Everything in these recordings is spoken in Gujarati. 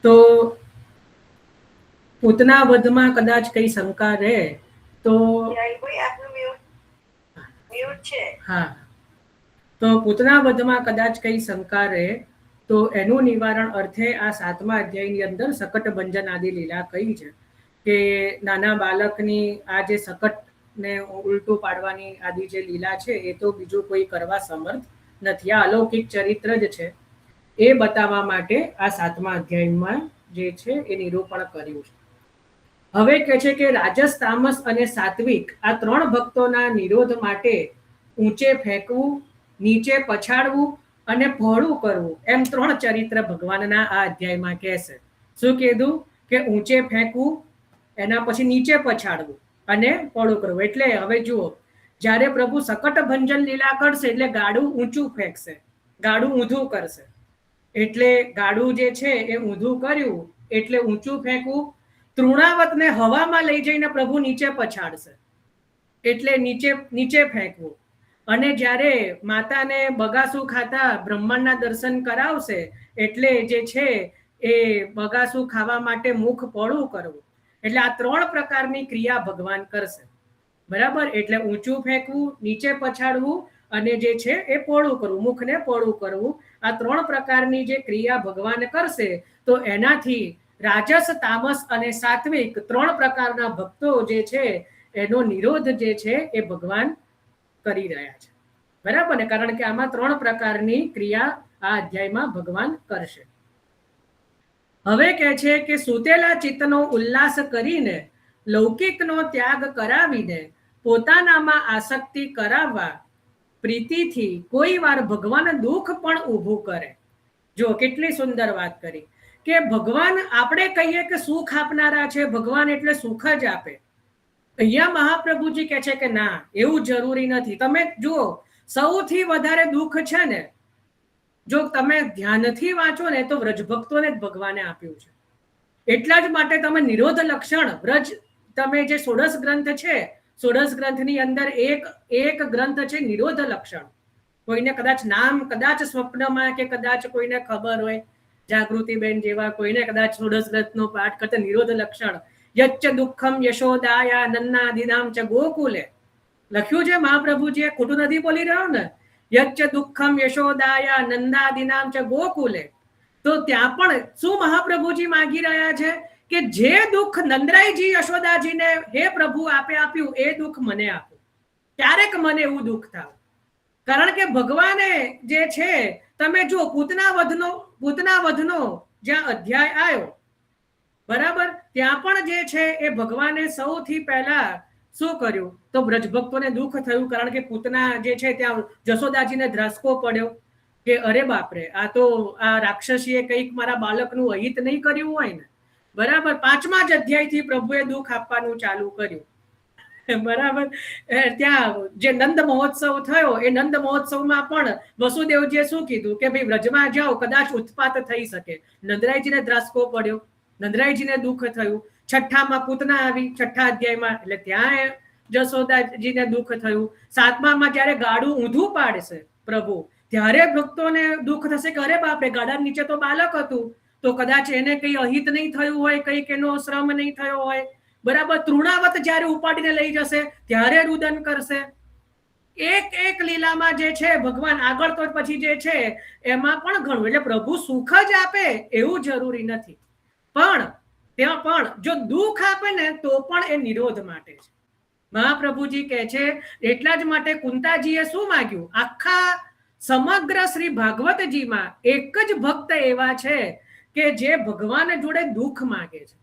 તો પૂતના વધમાં કદાચ કઈ શંકા રહે તો હા, તો પૂતના વધમાં કદાચ કઈ શંકા રહે તો એનું નિવારણ અર્થે આ 7મા અધ્યાયની અંદર સકટ ભંજન આદિ લીલા કહી છે કે નાના બાળકની આ જે સકટ ને ઉલટું પાડવાની આદિ જે લીલા છે એ તો બીજું કોઈ કરવા સમર્થ નથી. આ અલૌકિક ચરિત્ર જ છે એ બતાવવા માટે આ 7મા અધ્યાયમાં જે છે એ નિરૂપણ કર્યું છે. હવે કહે છે કે રાજસ, તામસ અને સાત્વિક આ 3 ભક્તોના નિરોધ માટે ઊંચે ફેંકવું, નીચે પછાડવું અને પહોળું કરવું એમ 3 ચરિત્ર ભગવાનના આ અધ્યાયમાં કહેશે. શું કીધું કે ઊંચે ફેંકવું, એના પછી નીચે પછાડવું અને પહોળું કરવું. એટલે હવે જુઓ, જ્યારે પ્રભુ સકટ ભંજન લીલા કરશે એટલે ગાડું ઊંચું ફેંકશે, ગાડું ઊંધું કરશે. એટલે ગાડું જે છે એ ઊંધું કર્યું એટલે ઊંચું ફેંકવું, તૃણાવતને હવામાં લઈ જઈને પ્રભુ નીચે પછાડશે એટલે નીચે ફેંકવું. અને જ્યારે માતાને બગાસું ખાતા બ્રહ્માંડના દર્શન કરાવશે એટલે જે છે એ બગાસું ખાવા માટે મુખ પહોળું કરવું. એટલે આ 3 પ્રકારની ક્રિયા ભગવાન કરશે. બરાબર? એટલે ઊંચું ફેંકવું, નીચે પછાડવું અને જે છે એ પહોળું કરવું, મુખને પહોળું કરવું. આ 3 પ્રકારની જે ક્રિયા ભગવાન કરશે તો એનાથી રાજસ, તામસ અને સાત્વિક 3 પ્રકારના ભક્તો જે છે એનો નિરોધ જે છે એ ભગવાન કરી રહ્યા છે. બરાબર ને? કારણ કે આમાં 3 પ્રકારની ક્રિયા આ અધ્યાયમાં ભગવાન કરશે. હવે કહે છે કે સુતેલા ચિત્તનો ઉલ્લાસ કરીને, લૌકિકનો ત્યાગ કરાવીને પોતાનામાં આસક્તિ કરાવવા પ્રીતિથી કોઈ વાર ભગવાન દુઃખ પણ ઊભું કરે. જો કેટલી સુંદર વાત કરી કે ભગવાન, આપણે કહીએ કે સુખ આપનારા છે, ભગવાન એટલે સુખ જ આપે. અહીંયા મહાપ્રભુજી કહે છે કે ના, એવું જરૂરી નથી. તમે જુઓ, સૌથી વધારે દુઃખ છે ને, જો તમે ધ્યાનથી વાંચો ને તો વ્રજભક્તોને જ ભગવાને આપ્યું છે. એટલા જ માટે તમે નિરોધ લક્ષણ વ્રજ, તમે જે 16 ગ્રંથ છે, 16 ગ્રંથની અંદર એક ગ્રંથ છે નિરોધ લક્ષણ. કોઈને કદાચ નામ, કદાચ સ્વપ્નમાં કે કદાચ કોઈને ખબર હોય, જાગૃતિબેન જેવા કોઈને કદાચ 16 ગ્રંથનો પાઠ કરતા નિરોધ લક્ષણ, યચ્ચ દુઃખમ યશોદાયા નન્નાદિનામ ચ ગોકુલે લખ્યું છે મહાપ્રભુજીએ. ખોટું નથી બોલી રહ્યો ને? યચ્ચ દુઃખમ યશોદાયા નંદાદિનામ ચ ગોકુલે. તો ત્યાં પણ શું મહાપ્રભુજી માંગી રહ્યા છે કે જે દુઃખ નંદરાયજી યશોદાજીને હે પ્રભુ આપે આપ્યું એ દુઃખ મને આપો. ક્યારેક મને એવું દુઃખ થાય. કારણ કે ભગવાને જે છે, તમે જો પૂતના વધનો જ્યાં અધ્યાય આવ્યો, બરાબર, ત્યાં પણ જે છે એ ભગવાને સૌથી પહેલા શું કર્યું તો બ્રજભક્તોને દુઃખ થયું. કારણ કે પૂતના જે છે ત્યાં જશોદાજીને ધ્રાસકો પડ્યો કે અરે બાપરે, આ તો આ રાક્ષસીએ કંઈક મારા બાળકનું અહિત નહીં કર્યું હોય ને. બરાબર? 5મા જ અધ્યાયથી પ્રભુએ દુઃખ આપવાનું ચાલુ કર્યું. બરાબર? ત્યાં જે નંદ મહોત્સવ થયો, એ નંદ મહોત્સવમાં પણ વસુદેવજીએ શું કીધું કે ભાઈ વ્રજમાં જાઓ, કદાચ ઉત્પાત થઈ શકે. નંદરાયજીને ધ્રાસકો પડ્યો, નંદરાયજીને દુઃખ થયું. 6માં પૂતના આવી, 6 અધ્યાયમાં, એટલે ત્યાં જશોદાજીને દુઃખ થયું. 7મામાં જ્યારે ગાડું ઊંધું પાડશે પ્રભુ, ત્યારે ભક્તોને દુઃખ થશે કે અરે બાપરે, ગાડા નીચે તો બાળક હતું, તો કદાચ એને કઈ અહિત નહીં થયું હોય, કંઈક એનો શ્રમ નહીં થયો હોય. બરાબર? તૃણાવત જ્યારે ઉપાડીને લઈ જશે ત્યારે રુદન કરશે. એક લીલામાં જે છે ભગવાન આગળ તો પછી જે છે એમાં પણ ઘણું. એટલે પ્રભુ સુખ જ આપે એવું જરૂરી નથી, પણ ત્યાં પણ જો દુઃખ આપે ને તો પણ એ નિરોધ માટે છે. મહાપ્રભુજી કહે છે એટલા જ માટે કુંતાજીએ શું માંગ્યું? આખા સમગ્ર શ્રી ભાગવતજીમાં એક જ ભક્ત એવા છે કે જે ભગવાન જોડે દુઃખ માંગે છે.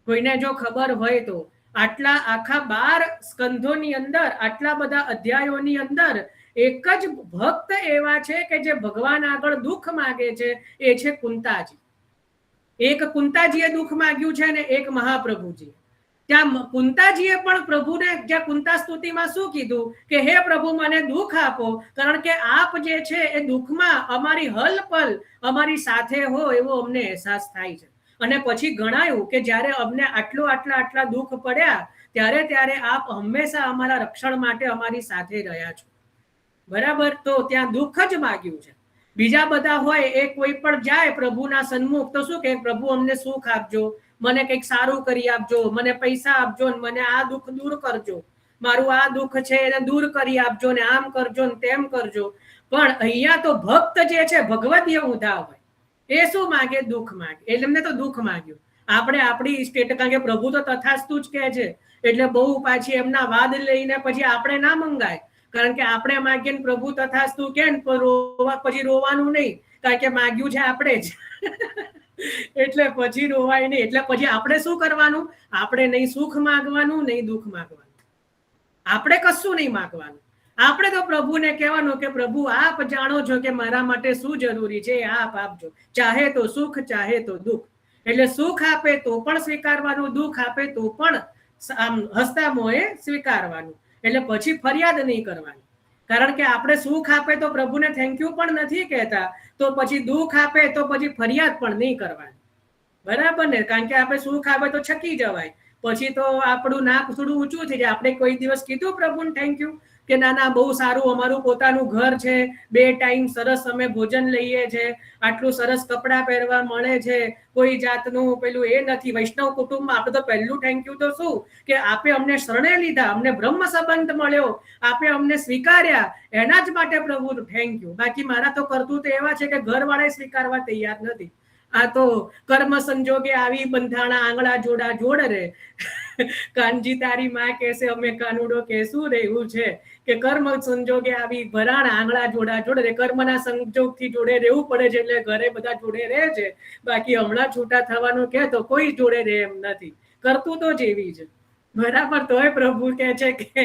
કોઈને જો ખબર હોય તો આટલા આખા 12 સ્કંધોની અંદર, આટલા બધા અધ્યાયોની અંદર એક જ ભક્ત એવા છે કે જે ભગવાન આગળ દુઃખ માંગે છે, એ છે કુંતાજી. એક કુંતાજીએ દુઃખ માંગ્યું છે ને એક મહાપ્રભુજી. ત્યાં કુંતાજીએ પણ પ્રભુને જ્યાં કુંતા સ્તુતિમાં શું કીધું કે હે પ્રભુ, મને દુઃખ આપો, કારણ કે આપ જે છે એ દુઃખમાં અમારી હલપલ અમારી સાથે હો એવો અમને અહેસાસ થાય છે. અને પછી ગણાયું કે જ્યારે અમને આટલા દુઃખ પડ્યા ત્યારે આપ હંમેશા અમારા રક્ષણ માટે અમારી સાથે રહ્યા છો. બરાબર? તો ત્યાં દુઃખ જ માગ્યું છે. બીજા બધા હોય એ કોઈ પણ જાય પ્રભુના સન્મુખ તો શું કે પ્રભુ અમને સુખ આપજો, મને કંઈક સારું કરી આપજો, મને પૈસા આપજો, મને આ દુઃખ દૂર કરજો, મારું આ દુઃખ છે એને દૂર કરી આપજો ને આમ કરજો ને તેમ કરજો. પણ અહીંયા તો ભક્ત જે છે ભગવદીય ઉધા હોય એ શું માગે? દુઃખ માગે. એટલે એમને તો દુઃખ માગ્યું. આપણે આપણી સ્ટેટ, કારણ કે પ્રભુ તો તથાસ્તુ જ કહે છે એટલે બહુ પાછી એમના વાદ લઈને પછી આપણે ના મંગાય. કારણ કે આપણે માગીએ ને પ્રભુ તથાસ્તુ કે પછી રોવાનું નહીં, કારણ કે માગ્યું છે આપણે જ. એટલે પછી રોવાય નહીં. એટલે પછી આપણે શું કરવાનું? આપણે નહીં સુખ માગવાનું નહીં દુઃખ માગવાનું, આપણે કશું નહીં માગવાનું. આપણે તો પ્રભુને કહેવાનું કે પ્રભુ આપ જાણો છો કે મારા માટે શું જરૂરી છે, આપ આપજો, ચાહે તો સુખ ચાહે તો દુઃખ. એટલે સુખ આપે તો પણ સ્વીકારવાનું, દુઃખ આપે તો પણ આમ હસતા મોએ સ્વીકારવાનું. એટલે પછી ફરિયાદ નહીં કરવાની. કારણ કે આપણે સુખ આપે તો પ્રભુને થેન્ક યુ પણ નથી કહેતા, તો પછી દુઃખ આપે તો પછી ફરિયાદ પણ નહીં કરવાની. બરાબર ને? કારણ કે આપણે સુખ આપે તો છકી જવાય, પછી તો આપણું નાક થોડું ઊંચું થઈ જાય. આપણે કોઈ દિવસ કીધું પ્રભુને થેન્ક યુ કે ના ના બહુ સારું, અમારું પોતાનું ઘર છે, 2 ટાઈમ સરસ અમે ભોજન લઈએ છે, આટલું સરસ કપડાં પહેરવા મળે છે, કોઈ જાતનું પેલું એ નથી. વૈષ્ણવ કુટુંબમાં આપણે તો પહેલું થેન્ક યુ તો શું કે આપે અમને શરણે લીધા, અમને બ્રહ્મ સંબંધ મળ્યો, આપે અમને સ્વીકાર્યા, એના જ માટે પ્રભુ થેન્ક યુ. બાકી મારા તો કરતું તો એવા છે કે ઘરવાળા સ્વીકારવા તૈયાર નથી. આ તો કર્મ સંજોગે આવી બંધાણા આંગળા જોડા જોડ રે, કાનજી તારી માં કહેશે અમે કાનુડો કહેશું રે. એવું છે કે કર્મ સંજોગે આવી ભરાણા આંગળા જોડા જોડ રે. કર્મના સંજોગથી જોડે રહેવું પડે છે એટલે ઘરે બધા જોડે રહે છે. બાકી હમણાં છૂટા થવાનું કે તો કોઈ જોડે રહે એમ નથી. કરતું તો જેવી છે. બરાબર? તોય પ્રભુ કહે છે કે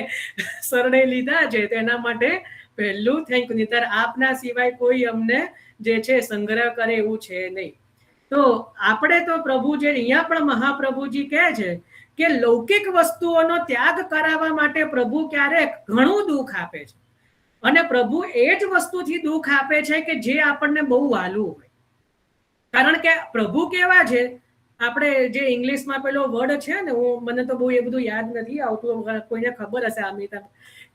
શરણે લીધા છે તેના માટે પહેલું થેન્ક યુ. નહીંતર આપના સિવાય કોઈ અમને જે છે સંગ્રહ કરે એવું છે નહીં. તો આપણે તો પ્રભુ જે અહીંયા પણ મહાપ્રભુજી કહે છે કે લૌકિક વસ્તુઓનો ત્યાગ કરાવવા માટે પ્રભુ ક્યારેક ઘણું દુઃખ આપે છે. અને પ્રભુ એ જ વસ્તુથી દુઃખ આપે છે કે જે આપણને બહુ વાલું હોય. કારણ કે પ્રભુ કેવા છે, આપણે જે ઇંગ્લિશમાં પેલો વર્ડ છે ને, મને તો બહુ એ બધું યાદ નથી આવતું, કોઈને ખબર હશે અમિતા,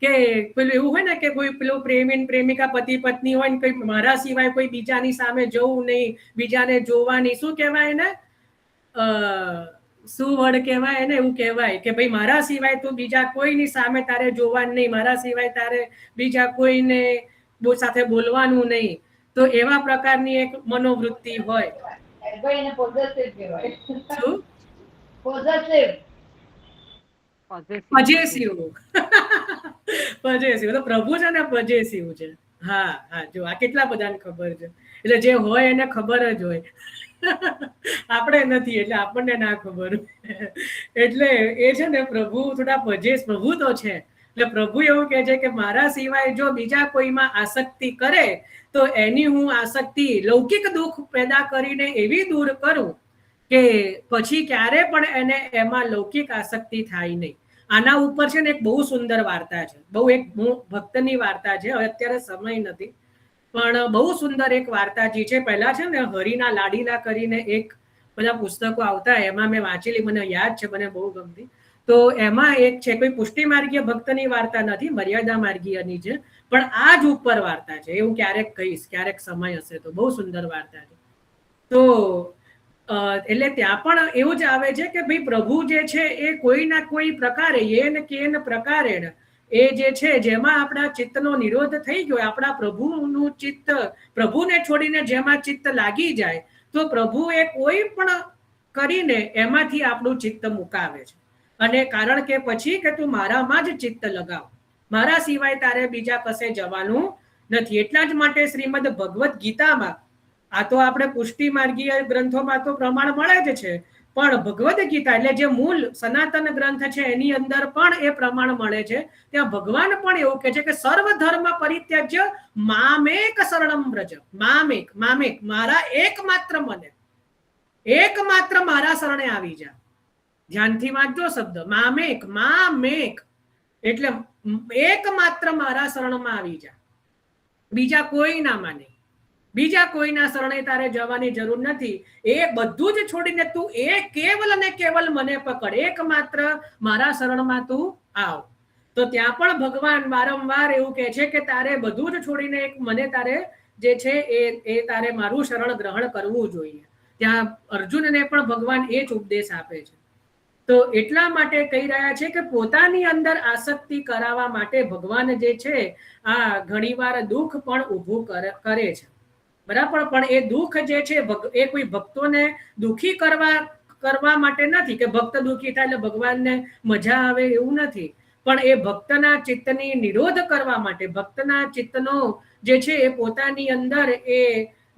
કે પેલું એવું હોય ને કે કોઈ પેલું પ્રેમી પ્રેમિકા પતિ પત્ની હોય ને, કોઈ મારા સિવાય કોઈ બીજાની સામે જવું નહીં, બીજાને જોવાની શું કહેવાય ને, શું વર્ડ કહેવાય ને, એવું કહેવાય કે ભાઈ મારા સિવાય તું બીજા કોઈની સામે તારે જોવાનું નહીં, મારા સિવાય તારે બીજા કોઈને સાથે બોલવાનું નહીં. તો એવા પ્રકારની એક મનોવૃત્તિ હોય. પજેસિવ તો પ્રભુ છે ને, પજેસિવ છે. હા હા, જો આ કેટલા બધાને ખબર છે. એટલે જે હોય એને ખબર જ હોય, આપણે નથી એટલે આપણને ના ખબર. એટલે એ છે ને પ્રભુ થોડા પજેસ પ્રભુ તો છે. એટલે પ્રભુ એવું કહે છે કે મારા સિવાય જો બીજા કોઈમાં આસક્તિ કરે તો એની હું આસક્તિ લૌકિક દુઃખ પેદા કરીને એવી દૂર કરું કે પછી ક્યારે પણ એને એમાં લૌકિક આસક્તિ થાય નહીં. આના ઉપર છે ને એક બહુ સુંદર વાર્તા છે, બહુ એક ભક્તની વાર્તા છે. હવે અત્યારે સમય નથી, પણ બહુ સુંદર એક વાર્તાજી છે. પહેલા છે ને હરિના લાડીલા કરીને એક બધા પુસ્તકો આવતા, એમાં મેં વાંચેલી, મને યાદ છે, મને બહુ ગમતી. તો એમાં એક છે, કોઈ પુષ્ટિ માર્ગીય ભક્તની વાર્તા નથી, મર્યાદા માર્ગીયની છે, પણ આ જ ઉપર વાર્તા છે. એવું ક્યારેક કહીશ, ક્યારેક સમય હશે તો. બહુ સુંદર વાર્તા છે. તો એટલે ત્યાં પણ એવું જ આવે છે કે ભાઈ પ્રભુ જે છે એ કોઈ ના કોઈ પ્રકારે એન કેન પ્રકારે એ જે છે જેમાં આપણા ચિત્તનો નિરોધ થઈ ગયો, આપણા પ્રભુનું ચિત્ત પ્રભુને છોડીને જેમાં ચિત્ત લાગી જાય તો પ્રભુ એ કોઈ પણ કરીને એમાંથી આપણું ચિત્ત મુકાવે છે. અને કારણ કે પછી કે તું મારામાં જ ચિત્ત લગાવ, મારા સિવાય તારે બીજા કશે જવાનું નથી. એટલા જ માટે શ્રીમદ ભગવદ્ ગીતામાં, આ તો આપણે પુષ્ટિ માર્ગીય ગ્રંથોમાં તો પ્રમાણ મળે જ છે, પણ ભગવદ્ ગીતા એટલે જે મૂળ સનાતન ગ્રંથ છે એની અંદર પણ એ પ્રમાણ મળે છે. ત્યાં ભગવાન પણ એવું કહે છે કે સર્વ ધર્મ પરિત્યજ્ય મામેક શરણમ વ્રજ. મામેક, મામેક, મારા એકમાત્ર મને, એકમાત્ર મારા શરણે આવી જા. ધ્યાનથી વાંચજો શબ્દ મામેક, મામેક એટલે એકમાત્ર મારા શરણમાં આવી જા, બીજા કોઈ ના માને, બીજા કોઈના શરણે તારે જવાની જરૂર નથી. એ બધું જ છોડીને તું એ કેવલ અને કેવલ મને પકડ, એકમાત્ર મારા શરણમાં તું આવ. તો ત્યાં પણ ભગવાન વારંવાર એવું કહે છે કે તારે બધું જ છોડીને એક મને તારે જે છે એ તારે મારું શરણ ગ્રહણ કરવું જોઈએ. ત્યાં અર્જુનને પણ ભગવાન એ જ ઉપદેશ આપે છે. તો એટલા માટે કહી રહ્યા છે કે પોતાની અંદર આસક્તિ કરાવવા માટે ભગવાન જે છે આ ઘણીવાર દુઃખ પણ ઊભું કરે છે, બરાબર. પણ એ દુઃખ જે છે એ કોઈ ભક્તોને દુઃખી કરવા માટે નથી કે ભક્ત દુઃખી થાય એટલે ભગવાનને મજા આવે, એવું નથી. પણ એ ભક્તના ચિત્તની નિરોધ કરવા માટે, ભક્તના ચિત્તનો જે છે એ પોતાની અંદર એ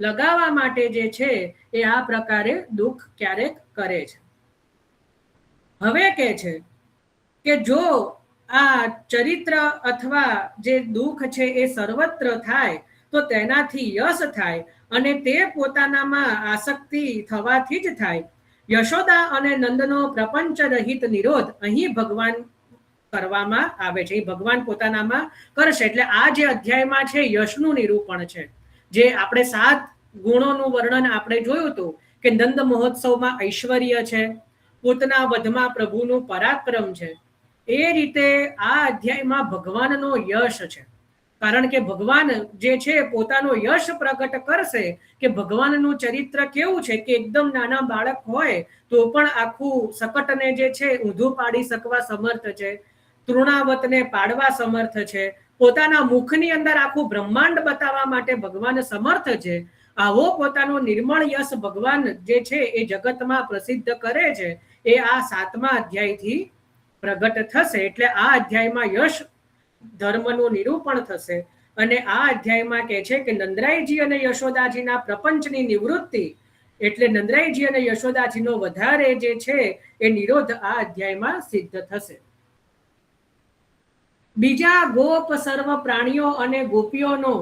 લગાવવા માટે જે છે એ આ પ્રકારે દુઃખ ક્યારેક કરે છે. હવે કે છે કે જો આ ચરિત્ર અથવા જે દુઃખ છે એ સર્વત્ર થાય તો તેનાથી યશ થાય, અને તે પોતાનામાં આસક્તિ થવાથી જ થાય. યશોદા અને નંદનો પ્રપંચ રહિત નિરોધ અહીં ભગવાન કરવામાં આવે છે. ભગવાન પોતાનામાં કરશે. એટલે આ જે અધ્યાયમાં છે યશનું નિરૂપણ છે. જે આપણે 7 ગુણોનું વર્ણન આપણે જોયું હતું કે નંદ મહોત્સવમાં ઐશ્વર્ય છે, પૂતના વધમાં પ્રભુનું પરાક્રમ છે. એ રીતે આ અધ્યાયમાં ભગવાનનો યશ છે. કારણ કે ભગવાન જે છે પોતાનો યશ પ્રગટ કરશે કે ભગવાનનું ચરિત્ર કેવું છે કે એકદમ નાના બાળક હોય તો પણ આખું શકટને જે છે ઊંધું પાડી શકવા સમર્થ છે, તૃણાવતને પાડવા સમર્થ છે, પોતાના મુખની અંદર આખું બ્રહ્માંડ બતાવવા માટે ભગવાન સમર્થ છે. આવો પોતાનો નિર્મળ યશ ભગવાન જે છે એ જગતમાં પ્રસિદ્ધ કરે છે. એ આ 7મા અધ્યાયથી પ્રગટ થશે. એટલે આ અધ્યાયમાં યશ ધર્મનું નિરૂપણ થશે. અને આ અધ્યાયમાં કહે છે કે નંદરાયજી અને યશોદાજીના પ્રપંચની નિવૃત્તિ, એટલે નંદરાયજી અને યશોદાજીનો વધારે જે છે એ નિરોધ આ અધ્યાયમાં સિદ્ધ થશે. બીજા ગોપ સર્વ પ્રાણીઓ અને ગોપીઓનો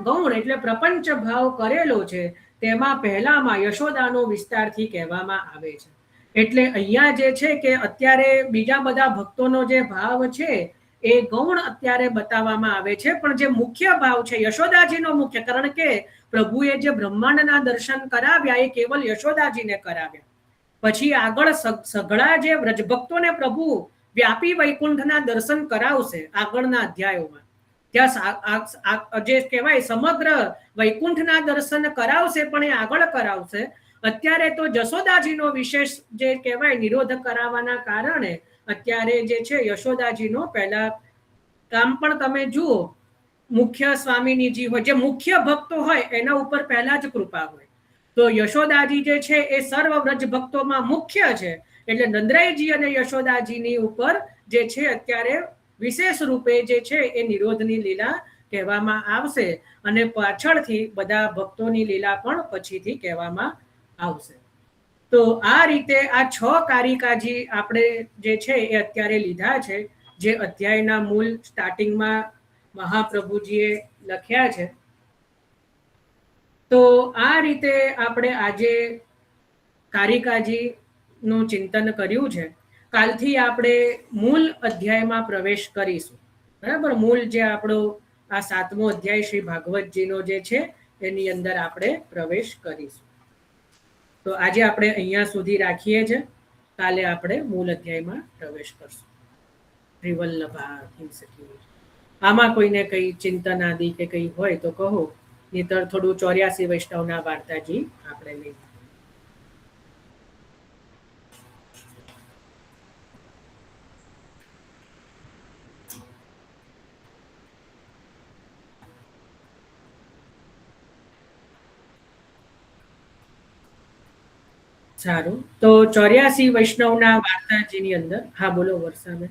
ગૌણ એટલે પ્રપંચ ભાવ કરેલો છે, તેમાં પહેલામાં યશોદાનો વિસ્તારથી કહેવામાં આવે છે. એટલે અહીંયા જે છે કે અત્યારે બીજા બધા ભક્તોનો જે ભાવ છે એ ગૌણ અત્યારે બતાવવામાં આવે છે, પણ જે મુખ્ય ભાવ છે યશોદાજીનો મુખ્ય, કારણ કે પ્રભુએ જે બ્રહ્માંડના દર્શન કરાવ્યા એ કેવલ યશોદાજીને કરાવ્યા. પછી આગળ સઘળા જે વ્રજભક્તોને પ્રભુ વ્યાપી વૈકુંઠના દર્શન કરાવશે આગળના અધ્યાયોમાં. ત્યાં જે કહેવાય સમગ્ર વૈકુંઠના દર્શન કરાવશે, પણ એ આગળ કરાવશે. અત્યારે તો જશોદાજીનો વિશેષ જે કહેવાય નિરોધ કરાવવાના કારણે અત્યારે જે છે યશોદાજીનો પહેલા કામ પણ તમે જુઓ, મુખ્ય સ્વામીનીજી હોય, જે મુખ્ય ભક્તો હોય એના ઉપર પહેલા જ કૃપા હોય. તો યશોદાજી જે છે એ સર્વ વ્રજ ભક્તોમાં મુખ્ય છે. એટલે નંદરાયજી અને યશોદાજીની ઉપર જે છે અત્યારે વિશેષ રૂપે જે છે એ નિરોધની લીલા કહેવામાં આવશે, અને પાછળથી બધા ભક્તોની લીલા પણ પછીથી કહેવામાં આવશે. તો આ રીતે આ 6 કારિકાજી આપણે જે છે એ અત્યારે લીધા છે, જે અધ્યાયના મૂળ સ્ટાર્ટિંગમાં મહાપ્રભુજીએ લખ્યા છે. તો આ રીતે આપણે આજે કારિકાજીનું ચિંતન કર્યું છે. કાલથી આપણે મૂળ અધ્યાયમાં પ્રવેશ કરીશું, બરાબર. મૂળ જે આપણો આ 7મો અધ્યાય શ્રી ભાગવતજીનો જે છે એની અંદર આપણે પ્રવેશ કરીશું. તો આજે આપણે અહીંયા સુધી રાખીએ છીએ. કાલે આપણે મૂળ અધ્યાયમાં પ્રવેશ કરશું. શ્રીવલ્લભા સખી. આમાં કોઈને કઈ ચિંતન આદિ કે કઈ હોય તો કહો, નહીતર થોડું 84 વૈષ્ણવના વાર્તાજી આપણે લઈએ. સારું, તો 84 વૈષ્ણવના વાર્તાજીની અંદર, હા બોલો વર્ષાબેન.